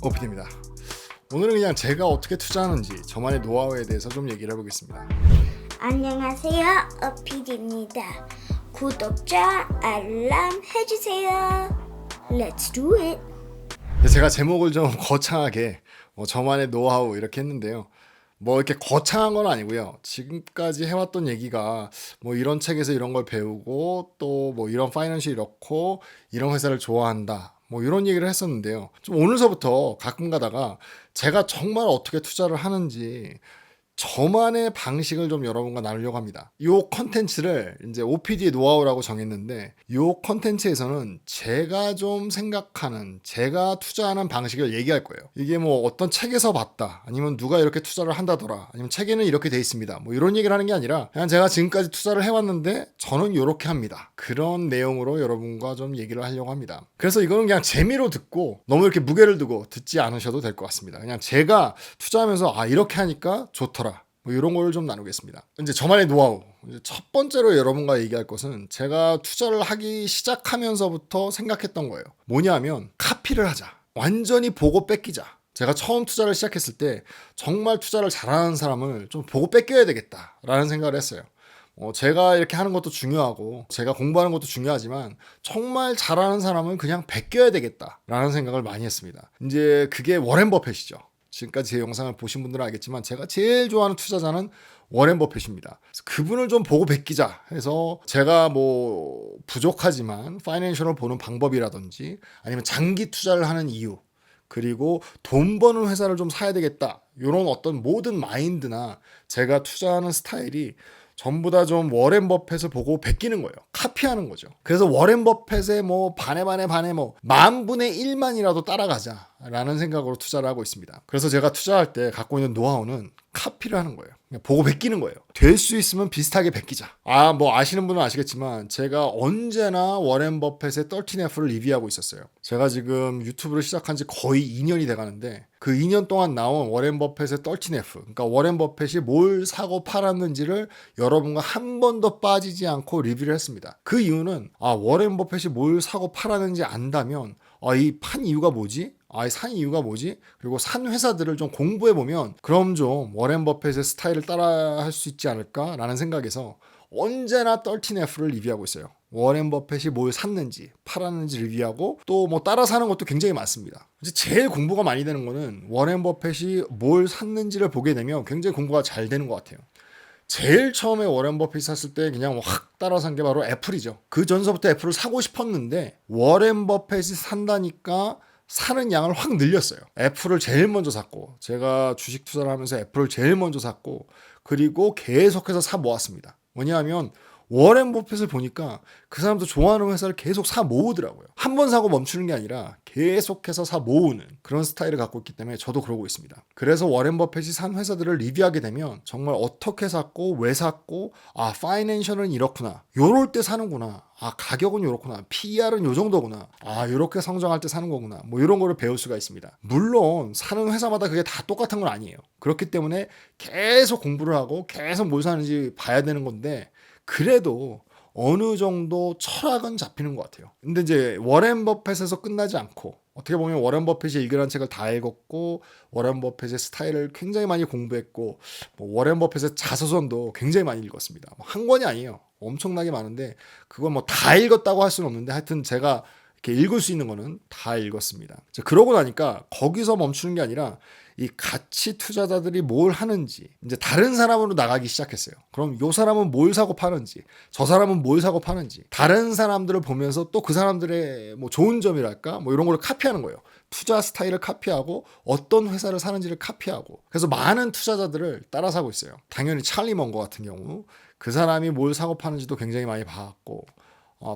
오피디입니다. 오늘은 그냥 제가 어떻게 투자하는지 저만의 노하우에 대해서 좀 얘기를 해보겠습니다. 안녕하세요, 어피디입니다. 구독자 알람 해주세요. Let's do it. 제가 제목을 좀 거창하게 저만의 노하우 이렇게 했는데요. 뭐 이렇게 거창한 건 아니고요. 지금까지 해왔던 얘기가 뭐 이런 책에서 이런 걸 배우고 또 뭐 이런 파이낸셜이 이렇고 이런 회사를 좋아한다. 뭐 이런 얘기를 했었는데요. 좀 오늘서부터 가끔 가다가 제가 정말 어떻게 투자를 하는지 저만의 방식을 좀 여러분과 나누려고 합니다. 이 컨텐츠를 이제 OPD의 노하우라고 정했는데 이 컨텐츠에서는 제가 좀 생각하는 제가 투자하는 방식을 얘기할 거예요. 이게 뭐 어떤 책에서 봤다 아니면 누가 이렇게 투자를 한다더라 아니면 책에는 이렇게 돼 있습니다 뭐 이런 얘기를 하는 게 아니라 그냥 제가 지금까지 투자를 해왔는데 저는 이렇게 합니다. 그런 내용으로 여러분과 좀 얘기를 하려고 합니다. 그래서 이거는 그냥 재미로 듣고 너무 이렇게 무게를 두고 듣지 않으셔도 될 것 같습니다. 그냥 제가 투자하면서 이렇게 하니까 좋더라 뭐 이런 걸 좀 나누겠습니다. 이제 저만의 노하우. 이제 첫 번째로 여러분과 얘기할 것은 제가 투자를 하기 시작하면서부터 생각했던 거예요. 뭐냐면 카피를 하자. 완전히 보고 뺏기자. 제가 처음 투자를 시작했을 때 정말 투자를 잘하는 사람을 좀 보고 뺏겨야 되겠다라는 생각을 했어요. 제가 이렇게 하는 것도 중요하고 제가 공부하는 것도 중요하지만 정말 잘하는 사람은 그냥 뺏겨야 되겠다라는 생각을 많이 했습니다. 이제 그게 워렌 버핏이죠. 지금까지 제 영상을 보신 분들은 알겠지만 제가 제일 좋아하는 투자자는 워렌 버핏입니다. 그래서 그분을 좀 보고 뺏기자 해서 제가 뭐 부족하지만 파이낸셜을 보는 방법이라든지 아니면 장기 투자를 하는 이유 그리고 돈 버는 회사를 좀 사야 되겠다 이런 어떤 모든 마인드나 제가 투자하는 스타일이 전부 다 좀 워렌 버핏을 보고 베끼는 거예요. 카피하는 거죠. 그래서 워렌 버핏의 뭐 반에 뭐 10,000분의 1만이라도 따라가자라는 생각으로 투자를 하고 있습니다. 그래서 제가 투자할 때 갖고 있는 노하우는 카피를 하는 거예요. 그냥 보고 베끼는 거예요. 될 수 있으면 비슷하게 베끼자. 뭐 아시는 분은 아시겠지만 제가 언제나 워렌 버핏의 13F를 리뷰하고 있었어요. 제가 지금 유튜브를 시작한 지 거의 2년이 돼가는데 그 2년 동안 나온 워렌 버핏의 13F 그러니까 워렌 버핏이 뭘 사고 팔았는지를 여러분과 한 번도 빠지지 않고 리뷰를 했습니다. 그 이유는 워렌 버핏이 뭘 사고 팔았는지 안다면 이 판 이유가 뭐지? 산 이유가 뭐지? 그리고 산 회사들을 좀 공부해보면 그럼 좀 워렌 버핏의 스타일을 따라 할 수 있지 않을까라는 생각에서 언제나 13F를 리뷰하고 있어요. 워렌 버핏이 뭘 샀는지 팔았는지 리뷰하고 또 뭐 따라 사는 것도 굉장히 많습니다. 이제 제일 공부가 많이 되는 거는 워렌 버핏이 뭘 샀는지를 보게 되면 굉장히 공부가 잘 되는 것 같아요. 제일 처음에 워렌 버핏 샀을 때 그냥 확 따라 산 게 바로 애플이죠. 그 전서부터 애플을 사고 싶었는데 워렌 버핏이 산다니까 사는 양을 확 늘렸어요. 애플을 제일 먼저 샀고 제가 주식 투자를 하면서 애플을 제일 먼저 샀고 그리고 계속해서 사 모았습니다. 뭐냐면 워렌 버핏을 보니까 그 사람도 좋아하는 회사를 계속 사 모으더라고요. 한 번 사고 멈추는 게 아니라 계속해서 사 모으는 그런 스타일을 갖고 있기 때문에 저도 그러고 있습니다. 그래서 워렌 버핏이 산 회사들을 리뷰하게 되면 정말 어떻게 샀고 왜 샀고 파이낸셜은 이렇구나 요럴 때 사는구나 가격은 요렇구나 PER은 요 정도구나 요렇게 성장할 때 사는 거구나 뭐 이런 거를 배울 수가 있습니다. 물론 사는 회사마다 그게 다 똑같은 건 아니에요. 그렇기 때문에 계속 공부를 하고 계속 뭘 사는지 봐야 되는 건데 그래도 어느 정도 철학은 잡히는 것 같아요. 근데 이제 워렌 버핏에서 끝나지 않고 어떻게 보면 워렌 버핏이 일기라는 책을 다 읽었고 워렌 버핏의 스타일을 굉장히 많이 공부했고 워렌 버핏의 자서전도 굉장히 많이 읽었습니다. 한 권이 아니에요. 엄청나게 많은데 그건 뭐 다 읽었다고 할 수는 없는데 하여튼 제가 이렇게 읽을 수 있는 거는 다 읽었습니다. 그러고 나니까 거기서 멈추는 게 아니라 이 가치 투자자들이 뭘 하는지 이제 다른 사람으로 나가기 시작했어요. 그럼 이 사람은 뭘 사고 파는지 저 사람은 뭘 사고 파는지 다른 사람들을 보면서 또 그 사람들의 뭐 좋은 점이랄까 뭐 이런 걸 카피하는 거예요. 투자 스타일을 카피하고 어떤 회사를 사는지를 카피하고 그래서 많은 투자자들을 따라 사고 있어요. 당연히 찰리 먼거 같은 경우 그 사람이 뭘 사고 파는지도 굉장히 많이 봤고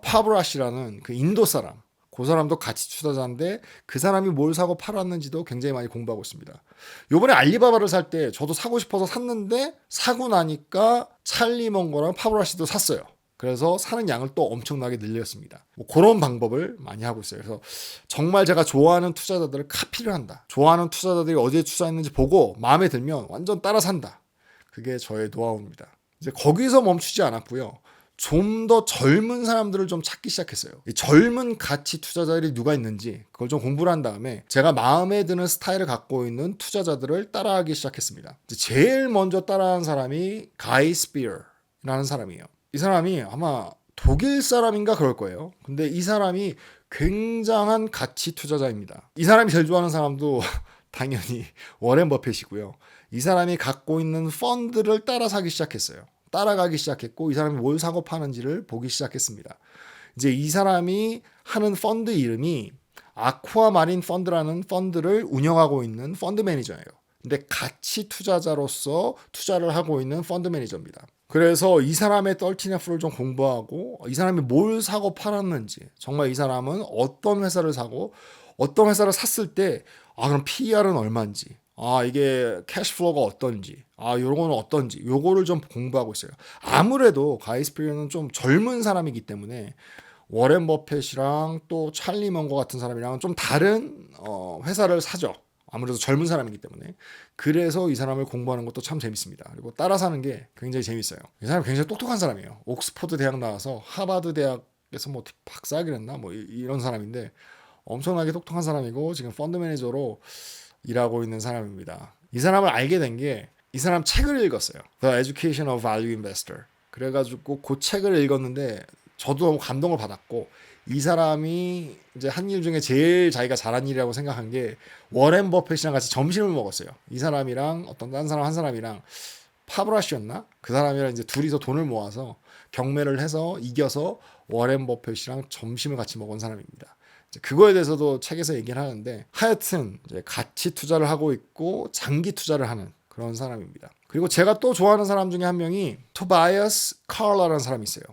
파브라시라는 그 인도 사람 그 사람도 가치 투자자인데 그 사람이 뭘 사고 팔았는지도 굉장히 많이 공부하고 있습니다. 요번에 알리바바를 살 때 저도 사고 싶어서 샀는데 사고 나니까 찰리 먼거랑 파브라시도 샀어요. 그래서 사는 양을 또 엄청나게 늘렸습니다. 그런 방법을 많이 하고 있어요. 그래서 정말 제가 좋아하는 투자자들을 카피를 한다. 좋아하는 투자자들이 어디에 투자했는지 보고 마음에 들면 완전 따라 산다. 그게 저의 노하우입니다. 이제 거기서 멈추지 않았고요. 좀 더 젊은 사람들을 좀 찾기 시작했어요. 이 젊은 가치 투자자들이 누가 있는지 그걸 좀 공부를 한 다음에 제가 마음에 드는 스타일을 갖고 있는 투자자들을 따라하기 시작했습니다. 제일 먼저 따라한 사람이 가이 스피어라는 사람이에요. 이 사람이 아마 독일 사람인가 그럴 거예요. 근데 이 사람이 굉장한 가치 투자자입니다. 이 사람이 제일 좋아하는 사람도 당연히 워렌 버핏이고요. 이 사람이 갖고 있는 펀드를 따라 사기 시작했어요. 따라가기 시작했고 이 사람이 뭘 사고 파는지를 보기 시작했습니다. 이제 이 사람이 하는 펀드 이름이 아쿠아마린 펀드라는 펀드를 운영하고 있는 펀드 매니저예요. 근데 가치 투자자로서 투자를 하고 있는 펀드 매니저입니다. 그래서 이 사람의 13F를 좀 공부하고 이 사람이 뭘 사고 팔았는지 정말 이 사람은 어떤 회사를 사고 어떤 회사를 샀을 때 그럼 PER은 얼마인지 이게 캐시플로우가 어떤지 요거는 어떤지 요거를 좀 공부하고 있어요. 아무래도 가이 스피어는 좀 젊은 사람이기 때문에 워렌 버핏이랑 또 찰리 먼거 같은 사람이랑 좀 다른 회사를 사죠. 아무래도 젊은 사람이기 때문에. 그래서 이 사람을 공부하는 것도 참 재밌습니다. 그리고 따라 사는 게 굉장히 재밌어요. 이 사람이 굉장히 똑똑한 사람이에요. 옥스퍼드 대학 나와서 하버드 대학에서 뭐 박사학위를 했나 뭐 이런 사람인데 엄청나게 똑똑한 사람이고 지금 펀드 매니저로 일하고 있는 사람입니다. 이 사람을 알게 된 게 이 사람 책을 읽었어요. The Education of Value Investor. 그래가지고 그 책을 읽었는데 저도 너무 감동을 받았고 이 사람이 이제 한 일 중에 제일 자기가 잘한 일이라고 생각한 게 워렌 버핏이랑 같이 점심을 먹었어요. 이 사람이랑 어떤 다른 사람 한 사람이랑 파브라시였나? 그 사람이랑 이제 둘이서 돈을 모아서 경매를 해서 이겨서 워렌 버핏이랑 점심을 같이 먹은 사람입니다. 그거에 대해서도 책에서 얘기를 하는데 하여튼 이제 가치 투자를 하고 있고 장기 투자를 하는 그런 사람입니다. 그리고 제가 또 좋아하는 사람 중에 한 명이 토바이어스 칼라라는 사람이 있어요.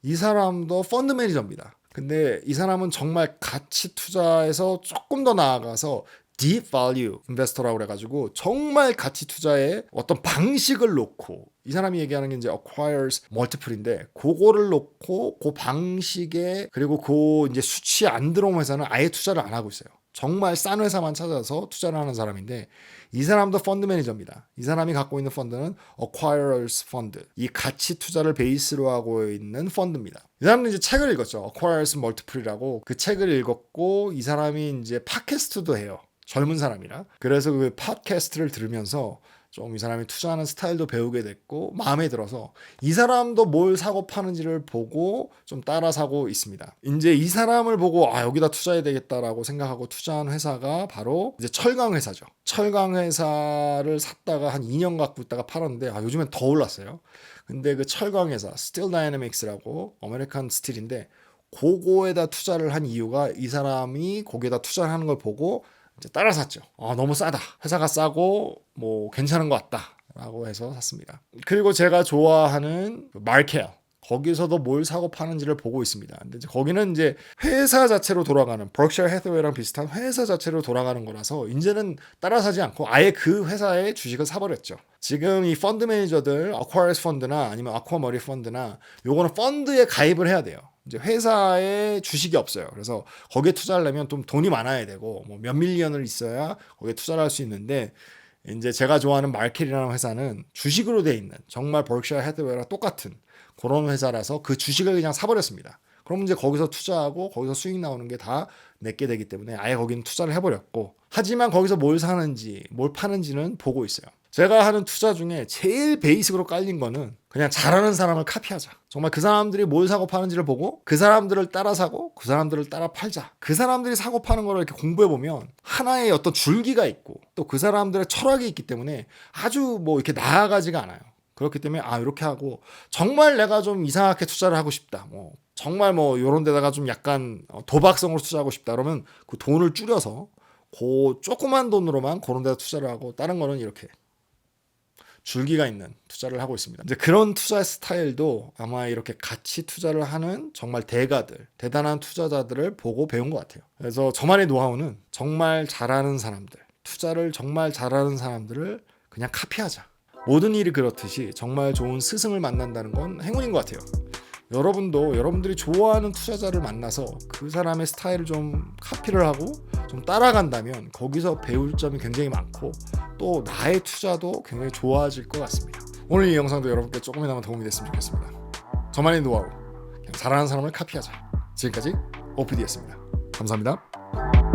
이 사람도 펀드 매니저입니다. 근데 이 사람은 정말 가치 투자에서 조금 더 나아가서 deep value investor라고 그래가지고 정말 가치 투자의 어떤 방식을 놓고 이 사람이 얘기하는 게 이제 acquires multiple인데 그거를 놓고 그 방식에 그리고 그 이제 수치에 안 들어온 회사는 아예 투자를 안 하고 있어요. 정말 싼 회사만 찾아서 투자를 하는 사람인데 이 사람도 펀드 매니저입니다. 이 사람이 갖고 있는 펀드는 acquirers fund, 이 가치 투자를 베이스로 하고 있는 펀드입니다. 이 사람은 이제 책을 읽었죠. acquires multiple이라고 그 책을 읽었고 이 사람이 이제 팟캐스트도 해요. 젊은 사람이라. 그래서 그 팟캐스트를 들으면서 좀 이 사람이 투자하는 스타일도 배우게 됐고 마음에 들어서 이 사람도 뭘 사고 파는지를 보고 좀 따라 사고 있습니다. 이제 이 사람을 보고 여기다 투자해야 되겠다라고 생각하고 투자한 회사가 바로 이제 철강 회사죠. 철강 회사를 샀다가 한 2년 갖고 있다가 팔았는데 요즘엔 더 올랐어요. 근데 그 철강 회사 스틸 다이내믹스라고 아메리칸 스틸인데 그거에다 투자를 한 이유가 이 사람이 거기에다 투자를 하는 걸 보고 이제 따라 샀죠. 너무 싸다. 회사가 싸고 뭐 괜찮은 것 같다. 라고 해서 샀습니다. 그리고 제가 좋아하는 마켈. 거기서도 뭘 사고 파는지를 보고 있습니다. 근데 이제 거기는 이제 회사 자체로 돌아가는 버크셔 해서웨이랑 비슷한 회사 자체로 돌아가는 거라서 이제는 따라 사지 않고 아예 그 회사의 주식을 사버렸죠. 지금 이 펀드 매니저들 아쿠아리스 펀드나 아니면 아쿠아머리 펀드나 요거는 펀드에 가입을 해야 돼요. 이제 회사에 주식이 없어요. 그래서 거기에 투자하려면 좀 돈이 많아야 되고 뭐 몇 밀리언을 있어야 거기에 투자를 할 수 있는데 이제 제가 좋아하는 마켈이라는 회사는 주식으로 돼 있는 정말 버크셔 해서웨이랑 똑같은 그런 회사라서 그 주식을 그냥 사버렸습니다. 그럼 이제 거기서 투자하고 거기서 수익 나오는 게 다 내게 되기 때문에 아예 거기는 투자를 해버렸고 하지만 거기서 뭘 사는지 뭘 파는지는 보고 있어요. 제가 하는 투자 중에 제일 베이직으로 깔린 거는 그냥 잘하는 사람을 카피하자. 정말 그 사람들이 뭘 사고 파는지를 보고 그 사람들을 따라 사고 그 사람들을 따라 팔자. 그 사람들이 사고 파는 거를 이렇게 공부해보면 하나의 어떤 줄기가 있고 또 그 사람들의 철학이 있기 때문에 아주 뭐 이렇게 나아가지가 않아요. 그렇기 때문에 이렇게 하고 정말 내가 좀 이상하게 투자를 하고 싶다. 뭐 정말 뭐 이런 데다가 좀 약간 도박성으로 투자하고 싶다. 그러면 그 돈을 줄여서 그 조그만 돈으로만 그런 데다 투자를 하고 다른 거는 이렇게 줄기가 있는 투자를 하고 있습니다. 이제 그런 투자 스타일도 아마 이렇게 같이 투자를 하는 정말 대가들, 대단한 투자자들을 보고 배운 것 같아요. 그래서 저만의 노하우는 정말 잘하는 사람들, 투자를 정말 잘하는 사람들을 그냥 카피하자. 모든 일이 그렇듯이 정말 좋은 스승을 만난다는 건 행운인 것 같아요. 여러분도 여러분들이 좋아하는 투자자를 만나서 그 사람의 스타일을 좀 카피를 하고 좀 따라간다면 거기서 배울 점이 굉장히 많고 또 나의 투자도 굉장히 좋아질 것 같습니다. 오늘 이 영상도 여러분께 조금이나마 도움이 됐으면 좋겠습니다. 저만의 노하우, 그냥 잘하는 사람을 카피하자. 지금까지 OPD였습니다. 감사합니다.